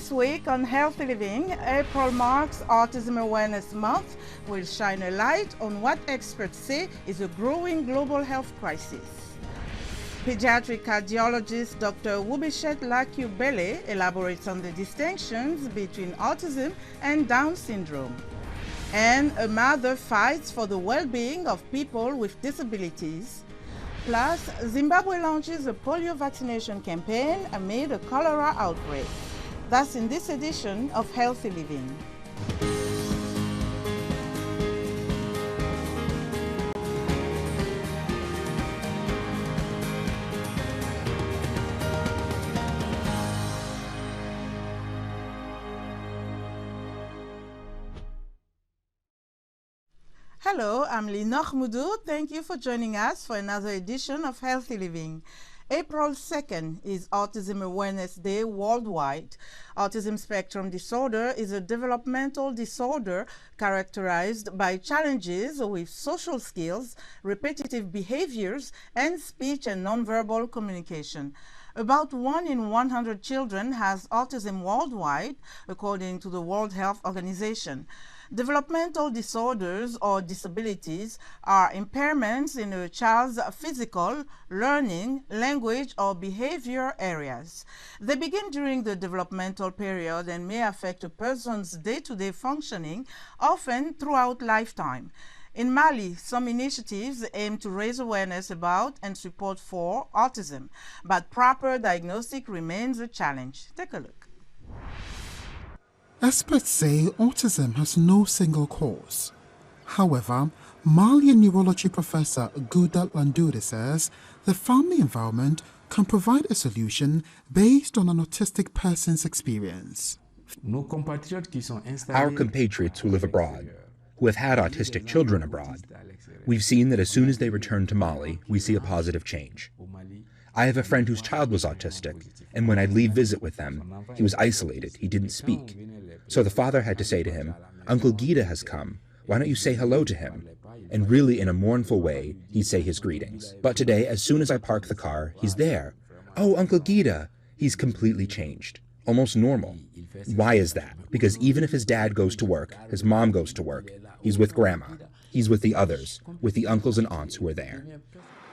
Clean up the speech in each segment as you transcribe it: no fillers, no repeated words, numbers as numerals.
This week on Healthy Living, April marks Autism Awareness Month. Will shine a light on what experts say is a growing global health crisis. Pediatric cardiologist Dr. Wubishet Lakew Belay elaborates on the distinctions between autism and Down syndrome. And a mother fights for the well-being of people with disabilities. Plus, Zimbabwe launches a polio vaccination campaign amid a cholera outbreak. That's in this edition of Healthy Living. Hello, I'm Linor Moudou. Thank you for joining us for another edition of Healthy Living. April 2nd is Autism Awareness Day worldwide. Autism spectrum disorder is a developmental disorder characterized by challenges with social skills, repetitive behaviors, and speech and nonverbal communication. About 1 in 100 children has autism worldwide, according to the World Health Organization. Developmental disorders or disabilities are impairments in a child's physical, learning, language, or behavior areas. They begin during the developmental period and may affect a person's day-to-day functioning, often throughout lifetime. In Mali, some initiatives aim to raise awareness about and support for autism, but proper diagnostic remains a challenge. Take a look. Experts say autism has no single cause. However, Malian neurology professor Gouda Landuri says the family environment can provide a solution based on an autistic person's experience. Our compatriots who live abroad, who have had autistic children abroad, we've seen that as soon as they return to Mali, we see a positive change. I have a friend whose child was autistic, and when I'd leave visit with them, he was isolated, he didn't speak. So the father had to say to him, "Uncle Gita has come, why don't you say hello to him?" And really in a mournful way, he'd say his greetings. But today, as soon as I park the car, he's there. "Oh, Uncle Gita!" He's completely changed, almost normal. Why is that? Because even if his dad goes to work, his mom goes to work, he's with grandma, he's with the others, with the uncles and aunts who are there.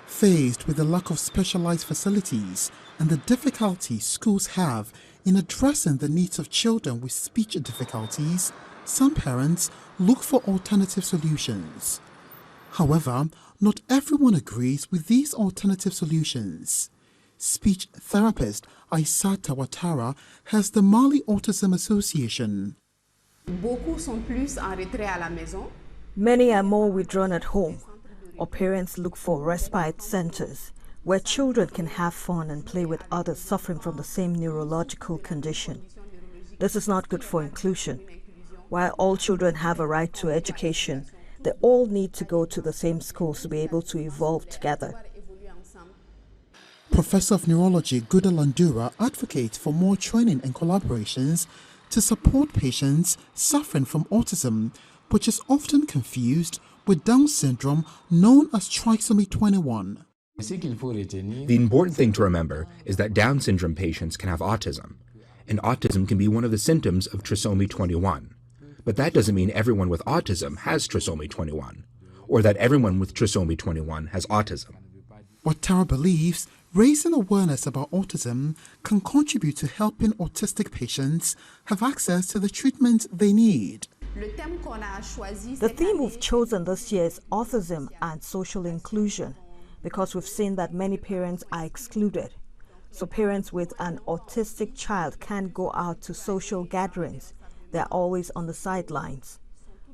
Faced with the lack of specialized facilities and the difficulties schools have in addressing the needs of children with speech difficulties, some parents look for alternative solutions. However, not everyone agrees with these alternative solutions. Speech therapist Aissata Ouattara has the Mali Autism Association. Many are more withdrawn at home, or parents look for respite centers where children can have fun and play with others suffering from the same neurological condition. This is not good for inclusion. While all children have a right to education, they all need to go to the same schools to be able to evolve together. Professor of Neurology Gouda Landuri advocates for more training and collaborations to support patients suffering from autism, which is often confused with Down syndrome known as trisomy 21. The important thing to remember is that Down syndrome patients can have autism, and autism can be one of the symptoms of trisomy 21. But that doesn't mean everyone with autism has trisomy 21, or that everyone with trisomy 21 has autism. Ouattara believes raising awareness about autism can contribute to helping autistic patients have access to the treatment they need. The theme we've chosen this year is autism and social inclusion, because we've seen that many parents are excluded. So parents with an autistic child can't go out to social gatherings. They're always on the sidelines.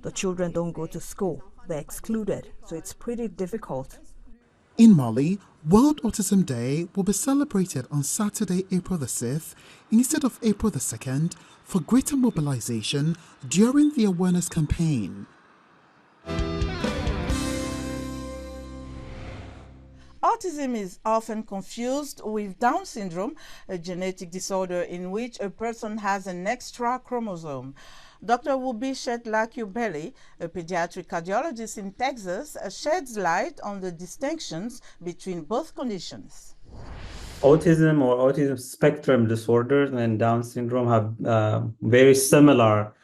The children don't go to school. They're excluded. So it's pretty difficult. In Mali, World Autism Day will be celebrated on Saturday, April the 6th, instead of April the 2nd, for greater mobilization during the awareness campaign. Autism is often confused with Down syndrome, a genetic disorder in which a person has an extra chromosome. Dr. Wubishet Lakew Belay, a pediatric cardiologist in Texas, sheds light on the distinctions between both conditions. Autism or autism spectrum disorders and Down syndrome have very similar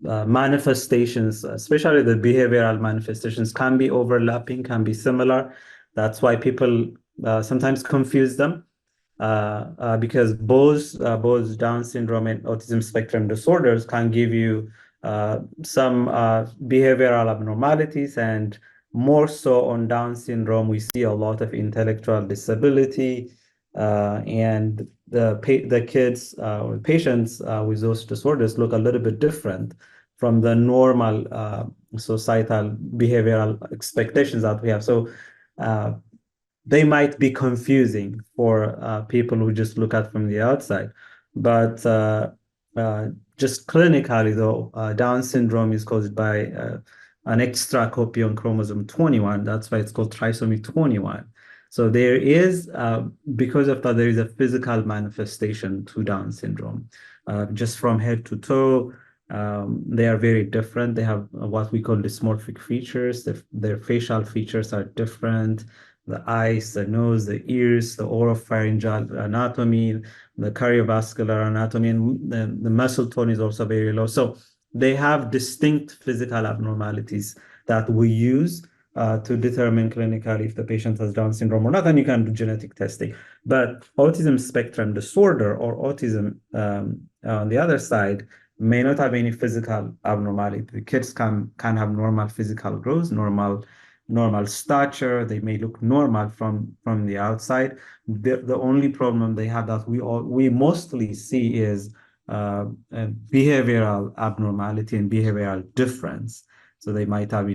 manifestations, especially the behavioral manifestations can be overlapping, can be similar. That's why people sometimes confuse them because both Down syndrome and autism spectrum disorders can give you some behavioral abnormalities, and more so on Down syndrome, we see a lot of intellectual disability, and the kids or patients with those disorders look a little bit different from the normal societal behavioral expectations that we have. So they might be confusing for people who just look at from the outside. But just clinically, though, Down syndrome is caused by an extra copy on chromosome 21. That's why it's called trisomy 21. So there is, because of that, there is a physical manifestation to Down syndrome. Just from head to toe, they are very different. They have what we call dysmorphic features. Their facial features are different. The eyes, the nose, the ears, the oropharyngeal anatomy, the cardiovascular anatomy, and the muscle tone is also very low. So they have distinct physical abnormalities that we use to determine clinically if the patient has Down syndrome or not, and you can do genetic testing. But autism spectrum disorder or autism on the other side may not have any physical abnormality. The kids can have normal physical growth, normal stature. They may look normal from the outside. The only problem they have that we mostly see is behavioral abnormality and behavioral difference. So they might have,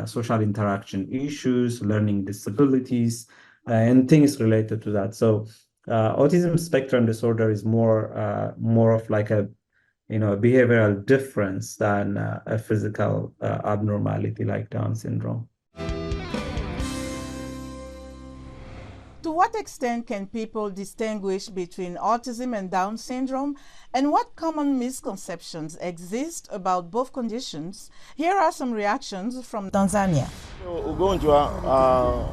social interaction issues, learning disabilities, and things related to that. So autism spectrum disorder is more of like a behavioral difference than a physical abnormality like Down syndrome. To what extent can people distinguish between autism and Down syndrome, and what common misconceptions exist about both conditions? Here are some reactions from Tanzania.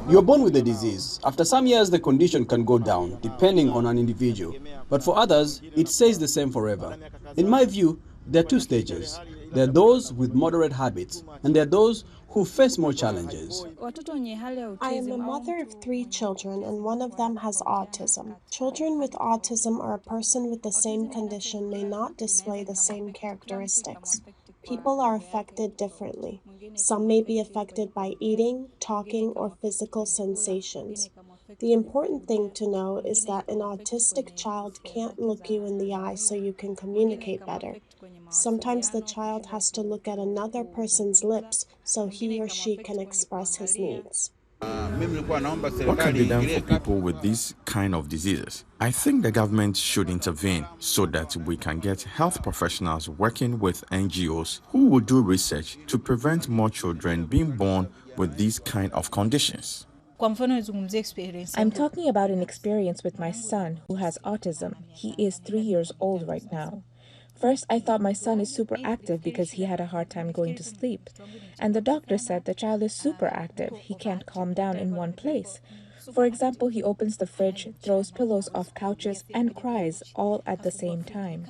You're born with the disease. After some years, the condition can go down, depending on an individual. But for others, it stays the same forever. In my view, there are two stages. There are those with moderate habits, and there are those who face more challenges. I am a mother of 3 children, and one of them has autism. Children with autism or a person with the same condition may not display the same characteristics. People are affected differently. Some may be affected by eating, talking, or physical sensations. The important thing to know is that an autistic child can't look you in the eye so you can communicate better. Sometimes the child has to look at another person's lips so he or she can express his needs. What can be done for people with these kind of diseases? I think the government should intervene so that we can get health professionals working with NGOs who will do research to prevent more children being born with these kind of conditions. I'm talking about an experience with my son who has autism. He is 3 years old right now. First, I thought my son is super active because he had a hard time going to sleep. And the doctor said the child is super active. He can't calm down in one place. For example, he opens the fridge, throws pillows off couches, and cries all at the same time.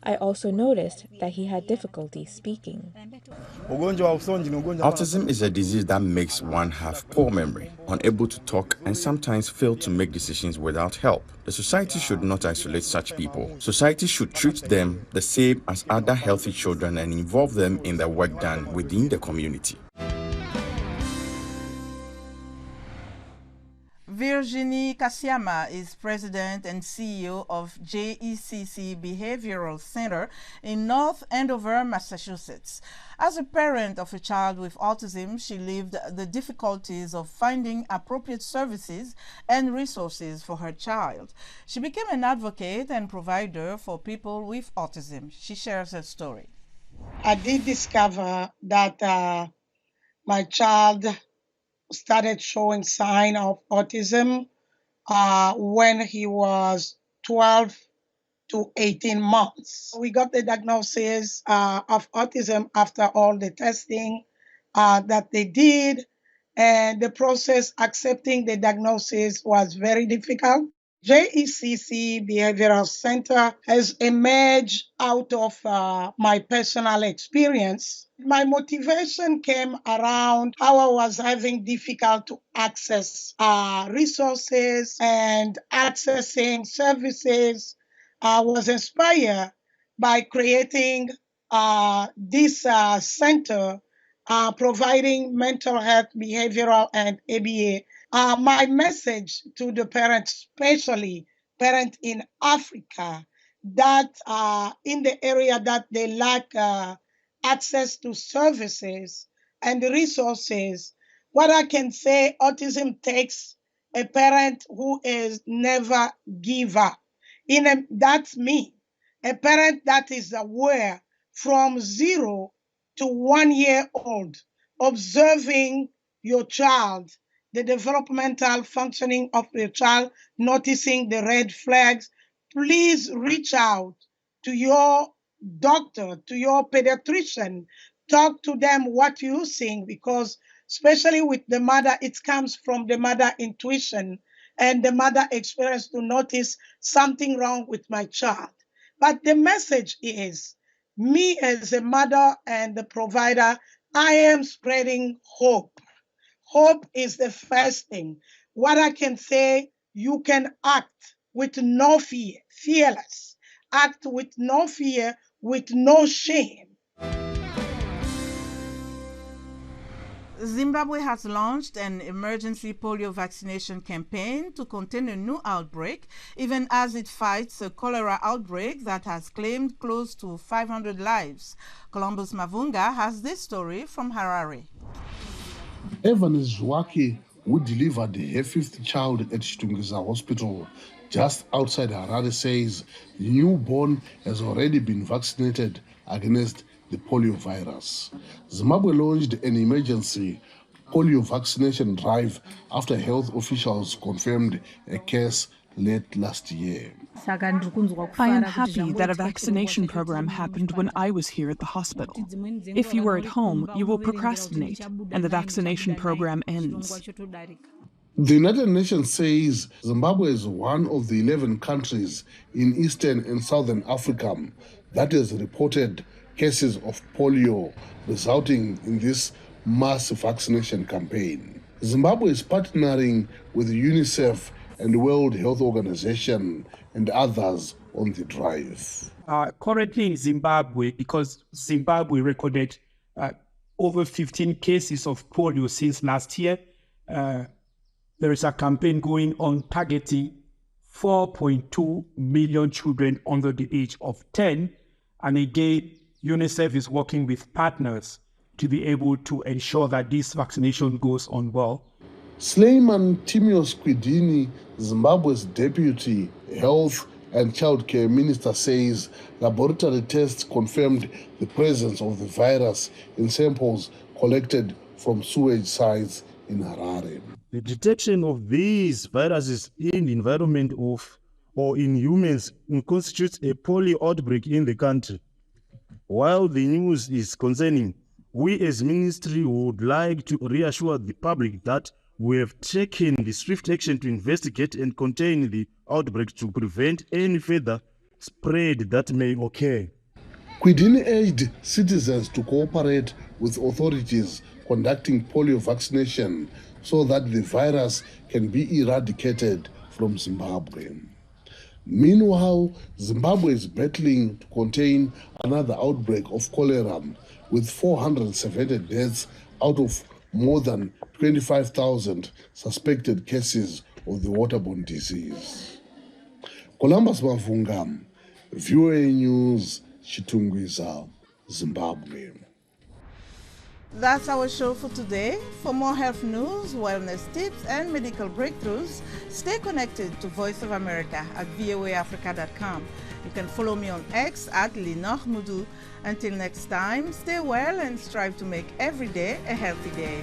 I also noticed that he had difficulty speaking. Autism is a disease that makes one have poor memory, unable to talk, and sometimes fail to make decisions without help. The society should not isolate such people. Society should treat them the same as other healthy children and involve them in the work done within the community. Virginie Kassiama is president and CEO of JECC Behavioral Center in North Andover, Massachusetts. As a parent of a child with autism, she lived the difficulties of finding appropriate services and resources for her child. She became an advocate and provider for people with autism. She shares her story. I did discover that my child started showing sign of autism when he was 12 to 18 months. We got the diagnosis of autism after all the testing that they did, and the process accepting the diagnosis was very difficult. JECC Behavioral Center has emerged out of my personal experience. My motivation came around how I was having difficult to access resources and accessing services. I was inspired by creating this center providing mental health, behavioral, and ABA. My message to the parents, especially parents in Africa, that in the area that they lack access to services and resources, what I can say, autism takes a parent who is never give up. That's me, a parent that is aware from 0 to 1 year old, observing your child, the developmental functioning of your child, noticing the red flags. Please reach out to your doctor, to your pediatrician. Talk to them what you're seeing, because especially with the mother, it comes from the mother intuition and the mother experience to notice something wrong with my child. But the message is, me as a mother and the provider, I am spreading hope. Hope is the first thing. What I can say, you can act with no fear, fearless. Act with no fear, with no shame. Zimbabwe has launched an emergency polio vaccination campaign to contain a new outbreak, even as it fights a cholera outbreak that has claimed close to 500 lives. Columbus Mavunga has this story from Harare. Evan Zwaki, who delivered her 5th child at Chitungiza Hospital just outside Harare, says the newborn has already been vaccinated against the polio virus. Zimbabwe launched an emergency polio vaccination drive after health officials confirmed a case late last year. I am happy that a vaccination program happened when I was here at the hospital. If you were at home, you will procrastinate, and the vaccination program ends. The United Nations says Zimbabwe is one of the 11 countries in Eastern and Southern Africa that has reported cases of polio, resulting in this mass vaccination campaign. Zimbabwe is partnering with UNICEF and the World Health Organization and others on the drive. Currently in Zimbabwe, because Zimbabwe recorded over 15 cases of polio since last year, there is a campaign going on targeting 4.2 million children under the age of 10. And again, UNICEF is working with partners to be able to ensure that this vaccination goes on well. Sleiman Timios Kwidini, Zimbabwe's Deputy Health and Child Care Minister, says laboratory tests confirmed the presence of the virus in samples collected from sewage sites in Harare. The detection of these viruses in the environment or in humans constitutes a polio outbreak in the country. While the news is concerning, we as ministry would like to reassure the public that we have taken the swift action to investigate and contain the outbreak to prevent any further spread that may occur. Kwidini urged citizens to cooperate with authorities conducting polio vaccination so that the virus can be eradicated from Zimbabwe. Meanwhile, Zimbabwe is battling to contain another outbreak of cholera with 470 deaths out of more than 25,000 suspected cases of the waterborne disease. Columbus Mavunga, VOA News, Chitungwiza, Zimbabwe. That's our show for today. For more health news, wellness tips, and medical breakthroughs, stay connected to Voice of America at voaafrica.com. You can follow me on X at Linoch Mudu. Until next time, stay well and strive to make every day a healthy day.